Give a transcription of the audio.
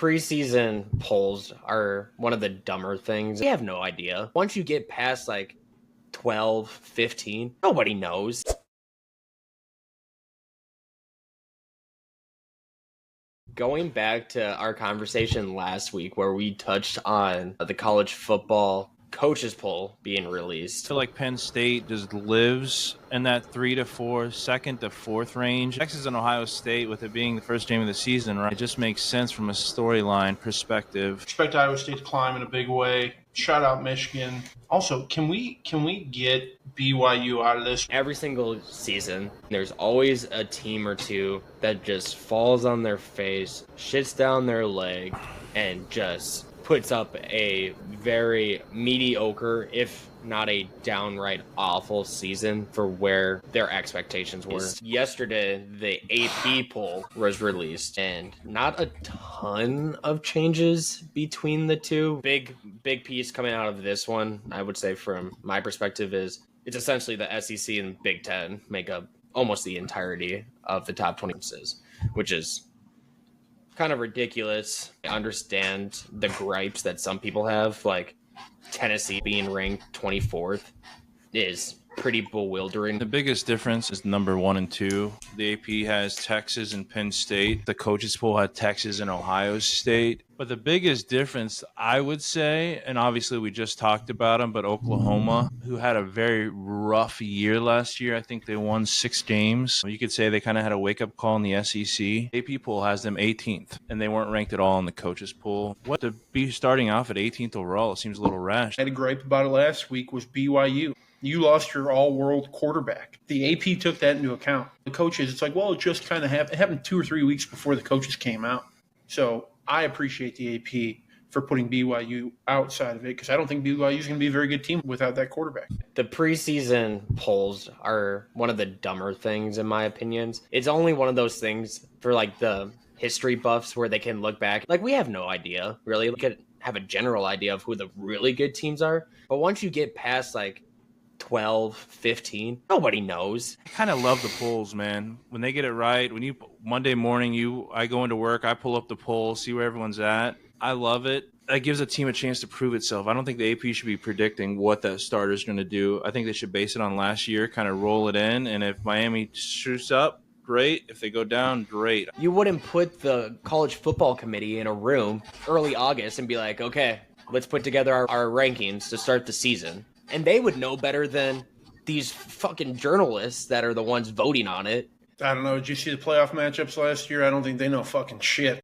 Preseason polls are one of the dumber things. We have no idea. Once you get past like 12, 15, nobody knows. Going back to our conversation last week where we touched on the college football coaches poll being released. I feel like Penn State just lives in that 3 to 4, second to fourth range. Texas and Ohio State, with it being the first game of the season, right? It just makes sense from a storyline perspective. Expect Iowa State to climb in a big way. Shout out Michigan. Also, can we get BYU out of this? Every single season, there's always a team or two that just falls on their face, shits down their leg, and just puts up a very mediocre, if not a downright awful season for where their expectations were. Yesterday, the AP poll was released, and not a ton of changes between the two. Big piece coming out of this one, I would say from my perspective, is it's essentially the SEC and Big Ten make up almost the entirety of the top 20 conferences, which is kind of ridiculous. I understand the gripes that some people have, like Tennessee being ranked 24th is pretty bewildering. The biggest difference is number 1 and 2. The AP has Texas and Penn State. The coaches poll had Texas and Ohio State. But the biggest difference, I would say, and obviously we just talked about them, but Oklahoma, who had a very rough year last year. I think they won 6 games. You could say they kind of had a wake-up call in the SEC. AP poll has them 18th, and they weren't ranked at all in the coaches poll. What to be starting off at 18th overall, it seems a little rash. I had a gripe about it last week was BYU. You lost your all-world quarterback. The AP took that into account. The coaches, it's like, well, it just kind of happened. It happened 2 or 3 weeks before the coaches came out. So I appreciate the AP for putting BYU outside of it because I don't think BYU is going to be a very good team without that quarterback. The preseason polls are one of the dumber things, in my opinions. It's only one of those things for like the history buffs where they can look back. Like, we have no idea, really. We could have a general idea of who the really good teams are. But once you get past like 12, 15, nobody knows. I kind of love the polls, man. When they get it right, when you Monday morning, I go into work, I pull up the poll, see where everyone's at. I love it. That gives a team a chance to prove itself. I don't think the AP should be predicting what that starter is going to do. I think they should base it on last year, kind of roll it in, and if Miami shoots up, great. If they go down, great. You wouldn't put the college football committee in a room early August and be like, okay, let's put together our rankings to start the season. And they would know better than these fucking journalists that are the ones voting on it. I don't know. Did you see the playoff matchups last year? I don't think they know fucking shit.